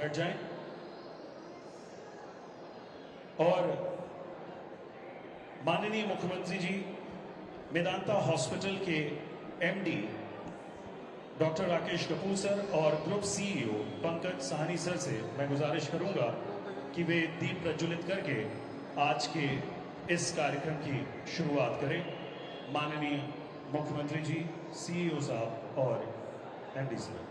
बैठ जाएं और माननीय मुख्यमंत्री जी मेदांता हॉस्पिटल के MD doctor Rakesh Kapoor sir और group CEO Pankaj Sahni sir से मैं गुजारिश करूंगा कि वे दीप प्रज्वलित करके आज के इस कार्यक्रम की शुरुआत करें। माननीय मुख्यमंत्री जी, सीईओ साहब और एमडी सर।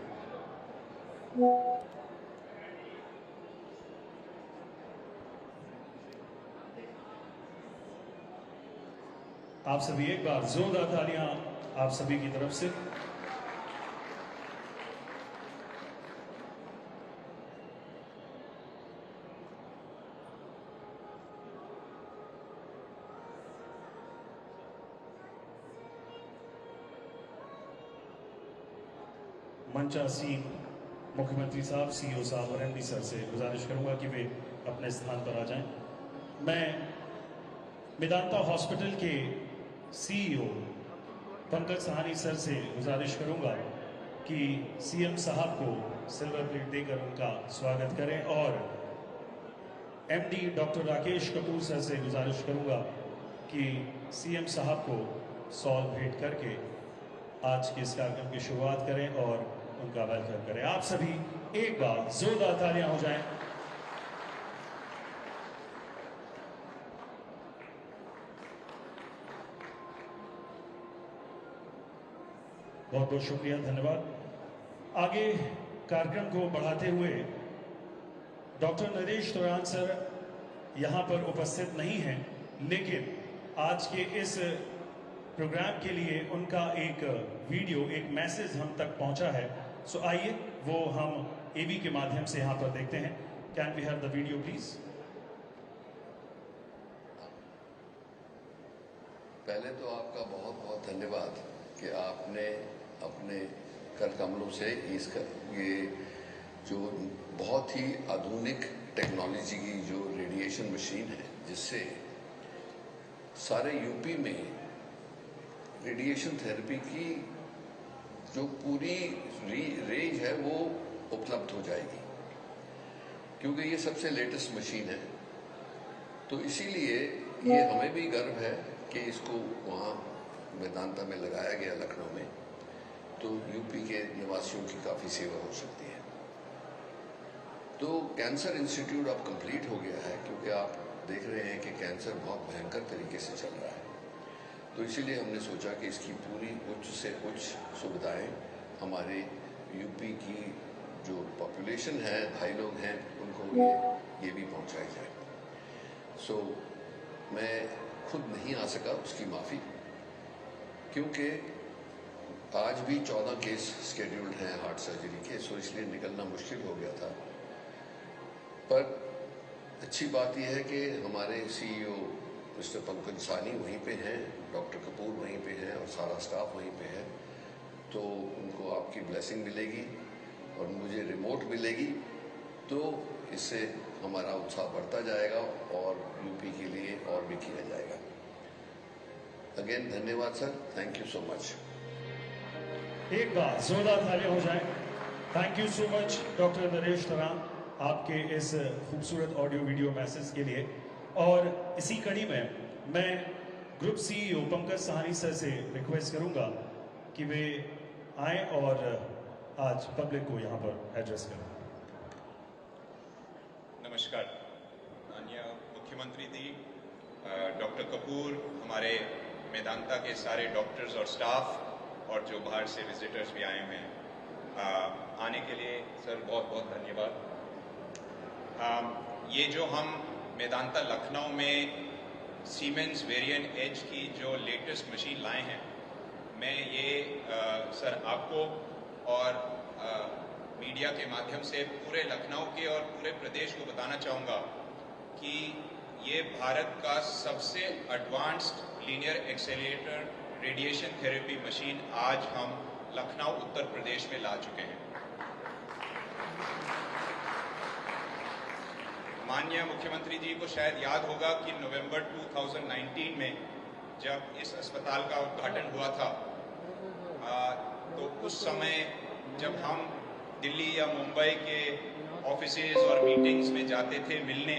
आप सभी एक बार जोरदार तालियां आप सभी की तरफ से। मंचासीन मुख्यमंत्री साहब, सीईओ साहब और एमडी सर से गुजारिश करूंगा कि वे अपने स्थान पर आ जाएं। मैं मेदांता हॉस्पिटल के सीईओ पंकज साहनी सर से गुजारिश करूंगा कि सीएम साहब को सिल्वर प्लेट देकर उनका स्वागत करें और MD doctor Rakesh Kapoor sir से गुजारिश करूंगा कि सीएम साहब को सॉल भेंट करके आज के इस कार्यक्रम की शुरुआत करें और उनका वेलकम करें। आप सभी एक बार जोरदार तालियां हो जाएं। बहुत बहुत शुक्रिया, धन्यवाद। आगे कार्यक्रम को बढ़ाते हुए डॉक्टर नरेश तुरान सर यहाँ पर उपस्थित नहीं हैं, लेकिन आज के इस प्रोग्राम के लिए उनका एक वीडियो, एक मैसेज हम तक पहुँचा है। सो आइए वो हम एवी के माध्यम से यहाँ पर देखते हैं। Can we have the video please? पहले तो आपका बहुत बहुत धन्यवाद कि आपने अपने कर कमलों से ये जो बहुत ही आधुनिक टेक्नोलॉजी की जो रेडिएशन मशीन है, जिससे सारे यूपी में रेडिएशन थेरेपी की जो पूरी रेंज है वो उपलब्ध हो जाएगी, क्योंकि ये सबसे लेटेस्ट मशीन है। तो इसीलिए ये हमें भी गर्व है कि इसको वहाँ मेदांता में लगाया गया, लखनऊ में, तो यूपी के निवासियों की काफ़ी सेवा हो सकती है। तो कैंसर इंस्टीट्यूट अब कंप्लीट हो गया है, क्योंकि आप देख रहे हैं कि कैंसर बहुत भयंकर तरीके से चल रहा है। तो इसीलिए हमने सोचा कि इसकी पूरी उच्च से उच्च सुविधाएं हमारे यूपी की जो पॉपुलेशन है, 2.5 लोग हैं, उनको ये भी पहुंचाई जाए। सो मैं खुद नहीं आ सका, उसकी माफ़ी, क्योंकि आज भी 14 केस स्केड्यूल्ड हैं हार्ट सर्जरी के, सो इसलिए निकलना मुश्किल हो गया था। पर अच्छी बात यह है कि हमारे सीईओ मिस्टर पंकज साहनी वहीं पे हैं, डॉक्टर कपूर वहीं पे हैं और सारा स्टाफ वहीं पे है। तो उनको आपकी ब्लेसिंग मिलेगी और मुझे रिमोट मिलेगी, तो इससे हमारा उत्साह बढ़ता जाएगा और यूपी के लिए और भी किया जाएगा। अगेन धन्यवाद sir, thank you so much. एक बार जोरदार तालियां हो जाएं। Thank you so much doctor Naresh तुरान, आपके इस खूबसूरत ऑडियो वीडियो मैसेज के लिए। और इसी कड़ी में मैं group CEO Pankaj Sahni sir से रिक्वेस्ट करूंगा कि वे आए और आज पब्लिक को यहाँ पर एड्रेस करें। नमस्कार माननीय मुख्यमंत्री जी, डॉक्टर कपूर, हमारे मेदांता के सारे डॉक्टर्स और स्टाफ और जो बाहर से विजिटर्स भी आए हुए हैं, आने के लिए सर बहुत बहुत धन्यवाद। ये जो हम मेदांता लखनऊ में सीमेंस वेरिएंट एज की जो लेटेस्ट मशीन लाए हैं, मैं ये सर आपको और मीडिया के माध्यम से पूरे लखनऊ के और पूरे प्रदेश को बताना चाहूँगा कि ये भारत का सबसे advanced linear accelerator radiation therapy machine आज हम लखनऊ उत्तर प्रदेश में ला चुके हैं। माननीय मुख्यमंत्री जी को शायद याद होगा कि नवंबर 2019 में जब इस अस्पताल का उद्घाटन हुआ था, तो उस समय जब हम दिल्ली या मुंबई के ऑफिसेज और मीटिंग्स में जाते थे मिलने,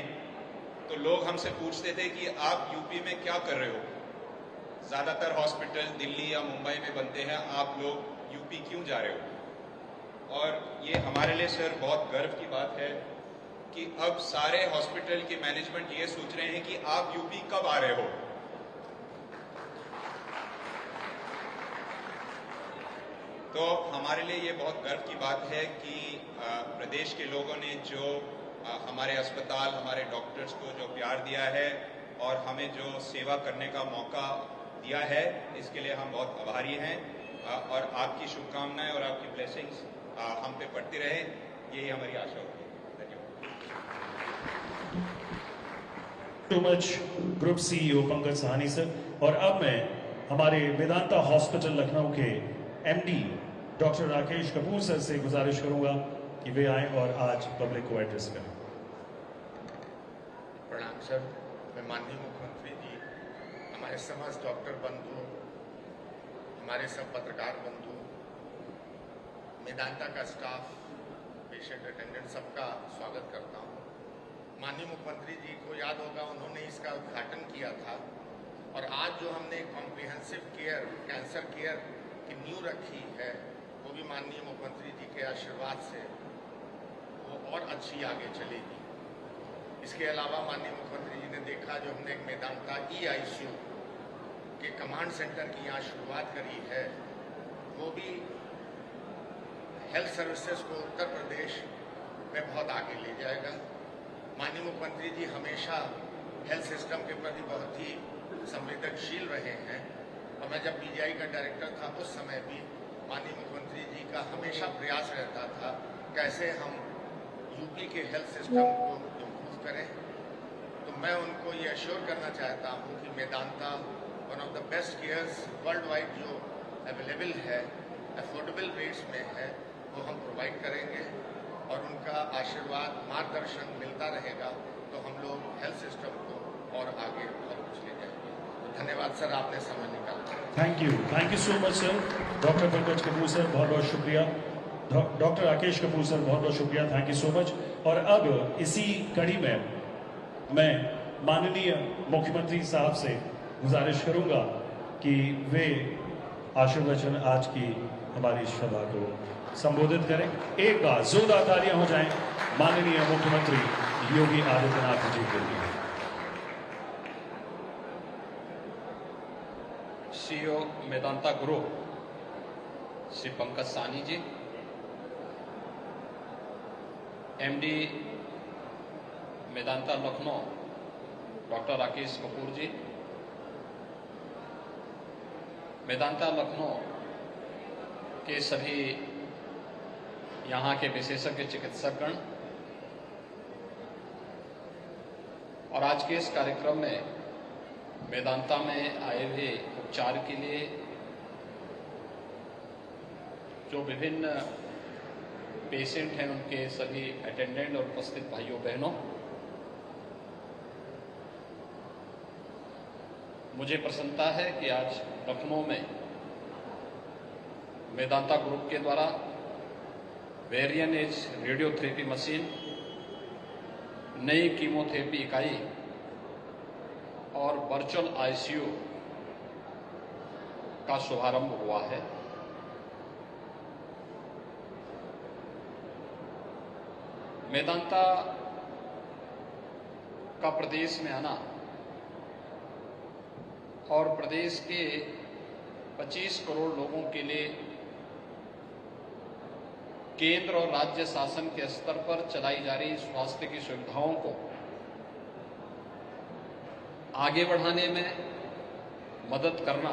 तो लोग हमसे पूछते थे कि आप यूपी में क्या कर रहे हो। ज़्यादातर हॉस्पिटल दिल्ली या मुंबई में बनते हैं, आप लोग यूपी क्यों जा रहे हो। और ये हमारे लिए सर बहुत गर्व की बात है कि अब सारे हॉस्पिटल के मैनेजमेंट ये सोच रहे हैं कि आप यूपी कब आ रहे हो। तो हमारे लिए ये बहुत गर्व की बात है कि प्रदेश के लोगों ने जो हमारे अस्पताल, हमारे डॉक्टर्स को जो प्यार दिया है और हमें जो सेवा करने का मौका दिया है, इसके लिए हम बहुत आभारी हैं। और आपकी शुभकामनाएं और आपकी ब्लेसिंग्स हम पे पड़ती रहे, यही हमारी आशा होगी। Too much group CEO Pankaj Sahani sir. और अब मैं हमारे वेदांता हॉस्पिटल लखनऊ के MD doctor Rakesh Kapoor sir से गुजारिश करूंगा कि वे आएं और आज पब्लिक को एड्रेस करें। प्रणाम सर। मैं माननीय मुख्यमंत्री जी, हमारे समस्त डॉक्टर बंधु, हमारे सब पत्रकार बंधु, मेदांता का स्टाफ, पेशेंट अटेंडेंट, सबका स्वागत करता हूं। माननीय मुख्यमंत्री जी को याद होगा, उन्होंने इसका उद्घाटन किया था और आज जो हमने कॉम्प्रिहेंसिव केयर, कैंसर केयर की नींव रखी है, वो भी माननीय मुख्यमंत्री जी के आशीर्वाद से वो और अच्छी आगे चलेगी। इसके अलावा माननीय मुख्यमंत्री जी ने देखा, जो हमने एक मेदांता ICU के कमांड सेंटर की यहाँ शुरुआत करी है, वो भी हेल्थ सर्विसेज को उत्तर प्रदेश में बहुत आगे ले जाएगा। माननीय मुख्यमंत्री जी हमेशा हेल्थ सिस्टम के प्रति बहुत ही संवेदनशील रहे हैं और मैं जब PGI का डायरेक्टर था उस समय भी माननीय मुख्यमंत्री जी का हमेशा प्रयास रहता था कैसे हम यूपी के हेल्थ सिस्टम को इम्प्रूव करें। तो मैं उनको ये अश्योर करना चाहता हूँ कि Medanta one of the best cares world wide जो अवेलेबल है, अफोर्डेबल रेट्स में है, वो हम प्रोवाइड करेंगे और उनका आशीर्वाद, मार्गदर्शन मिलता रहेगा तो हम लोग हेल्थ सिस्टम को और आगे बहुत कुछ ले जाएंगे। तो धन्यवाद सर, आपने समय निकाला। Thank you so much sir. Doctor Pankaj Kapoor sir, बहुत बहुत शुक्रिया। डॉक्टर राकेश कपूर सर, बहुत बहुत शुक्रिया, थैंक यू सो मच। और अब इसी कड़ी में मैं माननीय मुख्यमंत्री साहब से गुजारिश करूंगा कि वे आशीर्वचन आज की हमारी सभा को संबोधित करें। एक बार जोरदार तालियां हो जाएं माननीय मुख्यमंत्री योगी आदित्यनाथ जी के लिए। CEO Medanta group Shri Pankaj Sahni ji, MD Medanta Lucknow doctor Rakesh Kapoor जी, मेदांता लखनऊ के सभी यहाँ के विशेषज्ञ चिकित्सकगण और आज के इस कार्यक्रम में मेदांता में आए हुए उपचार के लिए जो विभिन्न पेशेंट हैं, उनके सभी अटेंडेंट और उपस्थित भाइयों बहनों, मुझे प्रसन्नता है कि आज लखनऊ में मेदांता ग्रुप के द्वारा वेरिएंट एज रेडियोथेरेपी मशीन, नई कीमोथेरेपी इकाई और वर्चुअल ICU का शुभारंभ हुआ है। मेदांता का प्रदेश में आना और प्रदेश के 25 करोड़ लोगों के लिए केंद्र और राज्य शासन के स्तर पर चलाई जा रही स्वास्थ्य की सुविधाओं को आगे बढ़ाने में मदद करना,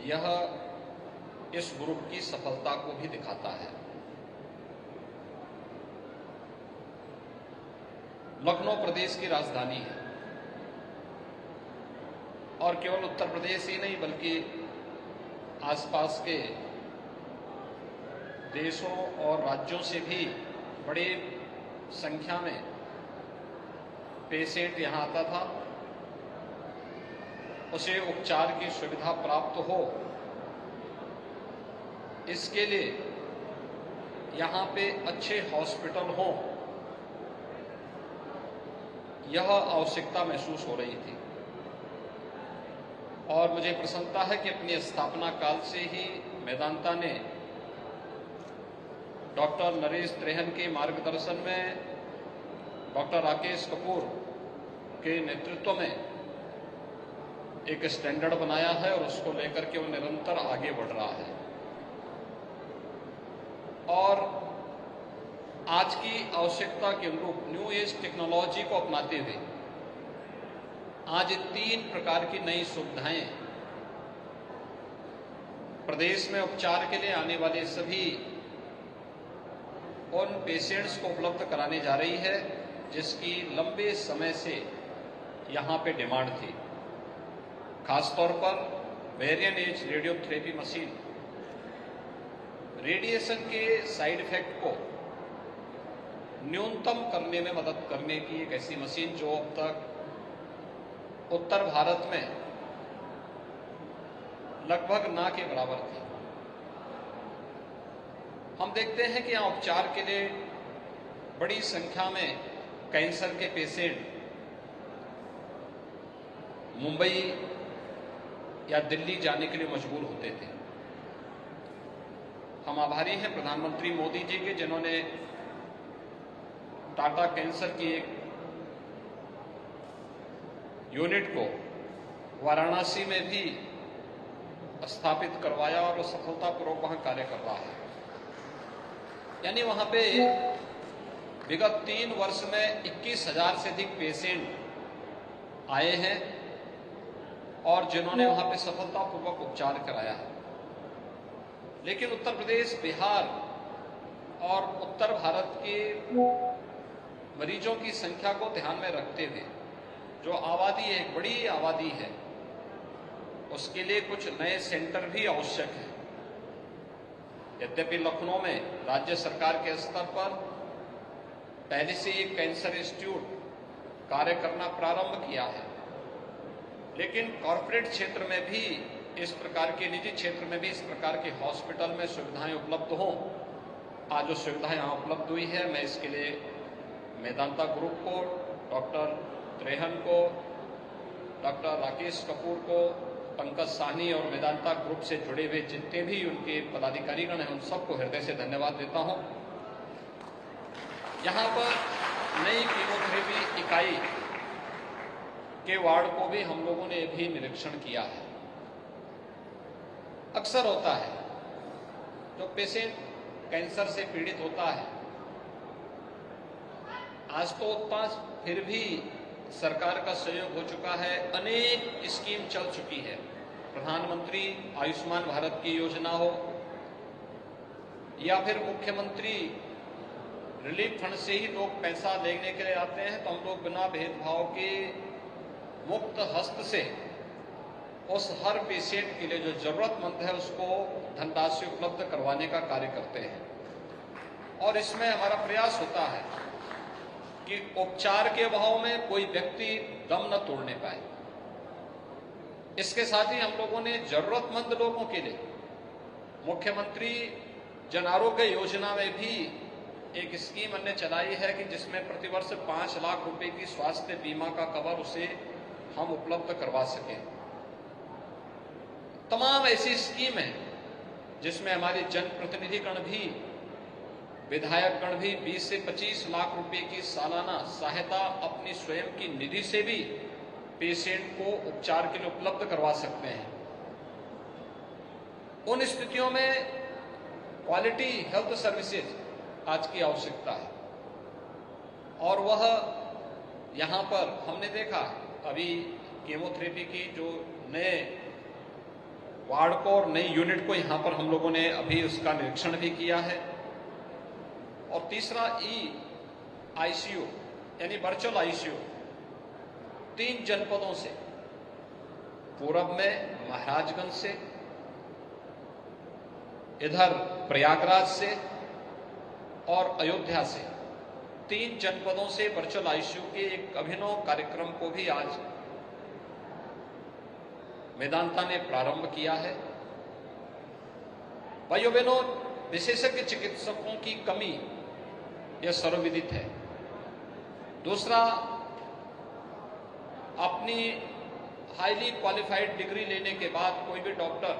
यह इस ग्रुप की सफलता को भी दिखाता है। लखनऊ प्रदेश की राजधानी है और केवल उत्तर प्रदेश ही नहीं बल्कि आसपास के देशों और राज्यों से भी बड़ी संख्या में पेशेंट यहाँ आता था। उसे उपचार की सुविधा प्राप्त हो, इसके लिए यहाँ पे अच्छे हॉस्पिटल हों, यह आवश्यकता महसूस हो रही थी। और मुझे प्रसन्नता है कि अपनी स्थापना काल से ही मेदांता ने डॉक्टर नरेश त्रेहन के मार्गदर्शन में, डॉक्टर राकेश कपूर के नेतृत्व में एक स्टैंडर्ड बनाया है और उसको लेकर के वो निरंतर आगे बढ़ रहा है। और आज की आवश्यकता के अनुरूप न्यू एज टेक्नोलॉजी को अपनाते हुए आज 3 प्रकार की नई सुविधाएं प्रदेश में उपचार के लिए आने वाले सभी उन पेशेंट्स को उपलब्ध कराने जा रही है जिसकी लंबे समय से यहाँ पे डिमांड थी। खासतौर पर variant as radiotherapy machine radiation के साइड इफेक्ट को न्यूनतम करने में मदद करने की एक ऐसी मशीन जो अब तक उत्तर भारत में लगभग ना के बराबर थी। हम देखते हैं कि यहाँ उपचार के लिए बड़ी संख्या में कैंसर के पेशेंट मुंबई या दिल्ली जाने के लिए मजबूर होते थे। हम आभारी हैं प्रधानमंत्री मोदी जी के, जिन्होंने टाटा कैंसर की एक यूनिट को वाराणसी में भी स्थापित करवाया और सफलतापूर्वक वहां कार्य कर रहा है। यानी वहां पे विगत 3 वर्ष में 21,000 से अधिक पेशेंट आए हैं और जिन्होंने वहां पे सफलतापूर्वक उपचार कराया है। लेकिन उत्तर प्रदेश, बिहार और उत्तर भारत के मरीजों की संख्या को ध्यान में रखते हुए जो आबादी है, एक बड़ी आबादी है, उसके लिए कुछ नए सेंटर भी आवश्यक है। यद्यपि लखनऊ में राज्य सरकार के स्तर पर पहले से एक कैंसर इंस्टीट्यूट कार्य करना प्रारंभ किया है, लेकिन कॉरपोरेट क्षेत्र में भी इस प्रकार के, निजी क्षेत्र में भी इस प्रकार के हॉस्पिटल में सुविधाएं उपलब्ध हों। आज जो सुविधाएं यहाँ उपलब्ध हुई है, मैं इसके लिए मेदांता ग्रुप को, डॉक्टर त्रेहन को, डॉक्टर राकेश कपूर को, पंकज साहनी और मेदांता ग्रुप से जुड़े हुए जितने भी उनके पदाधिकारीगण हैं, उन सबको हृदय से धन्यवाद देता हूं। यहाँ पर नई कीमोथेरेपी इकाई के वार्ड को भी हम लोगों ने भी निरीक्षण किया है। अक्सर होता है जो पेशेंट कैंसर से पीड़ित होता है, आज तो उतना फिर भी सरकार का सहयोग हो चुका है, अनेक स्कीम चल चुकी है। प्रधानमंत्री आयुष्मान भारत की योजना हो या फिर मुख्यमंत्री रिलीफ फंड से ही लोग पैसा लेने के लिए आते हैं, तो हम लोग बिना भेदभाव के मुक्त हस्त से उस हर पेशेंट के लिए जो जरूरतमंद है उसको धनराशि उपलब्ध करवाने का कार्य करते हैं। और इसमें हमारा प्रयास होता है कि उपचार के अभाव में कोई व्यक्ति दम न तोड़ने पाए। इसके साथ ही हम लोगों ने जरूरतमंद लोगों के लिए मुख्यमंत्री जन आरोग्य योजना में भी एक स्कीम हमने चलाई है कि जिसमें प्रतिवर्ष 5 लाख रुपए की स्वास्थ्य बीमा का कवर उसे हम उपलब्ध करवा सकें। तमाम ऐसी स्कीम है जिसमें हमारे जनप्रतिनिधिगण भी, विधायकगण भी 20 से 25 लाख रुपए की सालाना सहायता अपनी स्वयं की निधि से भी पेशेंट को उपचार के लिए उपलब्ध करवा सकते हैं। उन स्थितियों में क्वालिटी हेल्थ सर्विसेज आज की आवश्यकता है और वह यहाँ पर हमने देखा अभी कीमोथेरेपी की जो नए वार्ड को और नई यूनिट को यहाँ पर हम लोगों ने अभी उसका निरीक्षण भी किया है। और तीसरा आईसीयू यानी वर्चुअल आईसीयू 3 जनपदों से, पूरब में महाराजगंज से, इधर प्रयागराज से और अयोध्या से, 3 जनपदों से वर्चुअल आईसीयू के एक अभिनव कार्यक्रम को भी आज मेदांता ने प्रारंभ किया है। भाइयों बहनों, विशेषज्ञ चिकित्सकों की कमी यह सर्वविदित है। दूसरा, अपनी हाईली क्वालिफाइड डिग्री लेने के बाद कोई भी डॉक्टर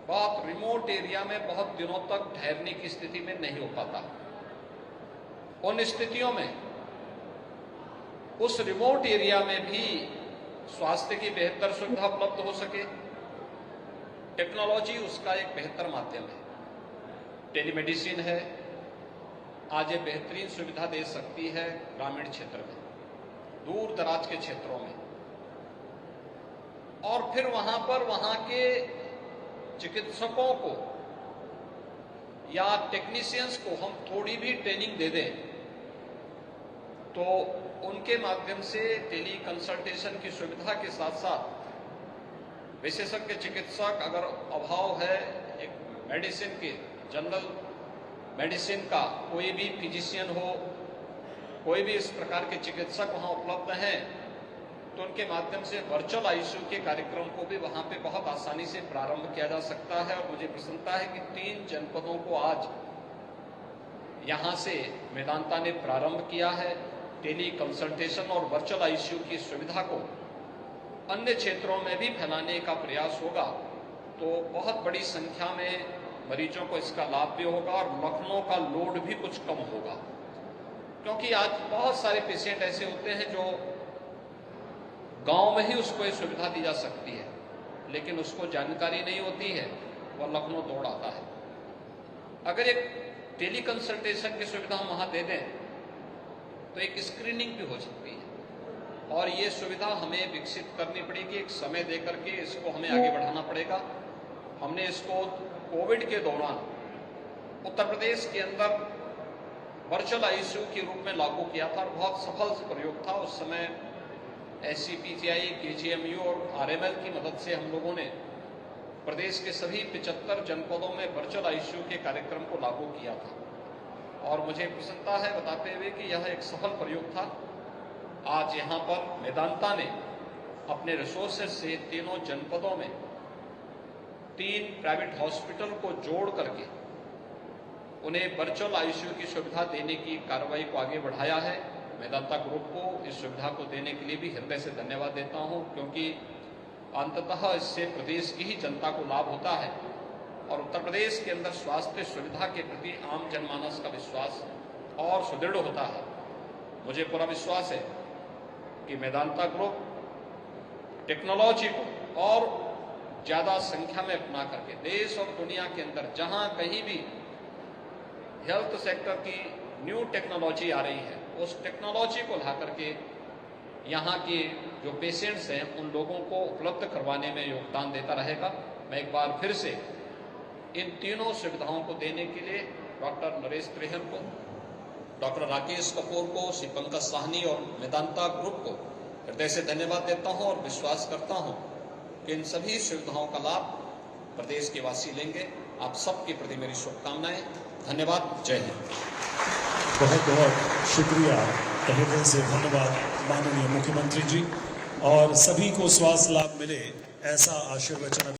बहुत रिमोट एरिया में बहुत दिनों तक ठहरने की स्थिति में नहीं हो पाता। उन स्थितियों में उस रिमोट एरिया में भी स्वास्थ्य की बेहतर सुविधा उपलब्ध हो सके, टेक्नोलॉजी उसका एक बेहतर माध्यम है। टेलीमेडिसिन है, आज ये बेहतरीन सुविधा दे सकती है ग्रामीण क्षेत्र में, दूर दराज के क्षेत्रों में। और फिर वहां पर वहां के चिकित्सकों को या टेक्नीशियंस को हम थोड़ी भी ट्रेनिंग दे दें तो उनके माध्यम से टेली कंसल्टेशन की सुविधा के साथ साथ विशेषज्ञ चिकित्सक अगर अभाव है, एक मेडिसिन के जनरल मेडिसिन का कोई भी फिजिशियन हो, कोई भी इस प्रकार के चिकित्सक वहां उपलब्ध हैं, तो उनके माध्यम से वर्चुअल आईसीयू के कार्यक्रम को भी वहां पे बहुत आसानी से प्रारंभ किया जा सकता है। और मुझे प्रसन्नता है कि 3 जनपदों को आज यहां से मेदांता ने प्रारंभ किया है। टेली कंसल्टेशन और वर्चुअल आईसीयू की सुविधा को अन्य क्षेत्रों में भी फैलाने का प्रयास होगा तो बहुत बड़ी संख्या में मरीजों को इसका लाभ भी होगा और लखनऊ का लोड भी कुछ कम होगा। क्योंकि आज बहुत सारे पेशेंट ऐसे होते हैं जो गांव में ही उसको ये सुविधा दी जा सकती है, लेकिन उसको जानकारी नहीं होती है, वह लखनऊ दौड़ आता है। अगर एक टेली कंसल्टेशन की सुविधा हम वहां दे दें तो एक स्क्रीनिंग भी हो सकती है। और ये सुविधा हमें विकसित करनी पड़ेगी, एक समय दे करके इसको हमें आगे बढ़ाना पड़ेगा। हमने इसको कोविड के दौरान उत्तर प्रदेश के अंदर वर्चुअल आईसीयू के रूप में लागू किया था और बहुत सफल प्रयोग था। उस समय SCPCI, KGMU और RML की मदद से हम लोगों ने प्रदेश के सभी 75 जनपदों में वर्चुअल आईसीयू के कार्यक्रम को लागू किया था। और मुझे प्रसन्नता है बताते हुए कि यह एक सफल प्रयोग था। आज यहाँ पर मेदांता ने अपने रिसोर्सेज से तीनों जनपदों में 3 प्राइवेट हॉस्पिटल को जोड़ करके उन्हें वर्चुअल आईसीयू की सुविधा देने की कार्रवाई को आगे बढ़ाया है। मेदांता ग्रुप को इस सुविधा को देने के लिए भी हृदय से धन्यवाद देता हूं, क्योंकि अंततः इससे प्रदेश की ही जनता को लाभ होता है और उत्तर प्रदेश के अंदर स्वास्थ्य सुविधा के प्रति आम जनमानस का विश्वास और सुदृढ़ होता है। मुझे पूरा विश्वास है कि मेदांता ग्रुप टेक्नोलॉजी को और ज्यादा संख्या में अपना करके देश और दुनिया के अंदर जहां कहीं भी हेल्थ सेक्टर की न्यू टेक्नोलॉजी आ रही है, उस टेक्नोलॉजी को ला करके यहाँ के जो पेशेंट्स हैं उन लोगों को उपलब्ध करवाने में योगदान देता रहेगा। मैं एक बार फिर से इन तीनों सुविधाओं को देने के लिए डॉक्टर नरेश त्रेहन को, डॉक्टर राकेश कपूर को, श्री पंकज साहनी और मेदांता ग्रुप को हृदय से धन्यवाद देता हूं और विश्वास करता हूं कि इन सभी सुविधाओं का लाभ प्रदेश के वासी लेंगे। आप सबके प्रति मेरी शुभकामनाएं। धन्यवाद। जय हिंद। बहुत बहुत शुक्रिया, तहे दिल से धन्यवाद माननीय मुख्यमंत्री जी। और सभी को स्वास्थ्य लाभ मिले ऐसा आशीर्वचन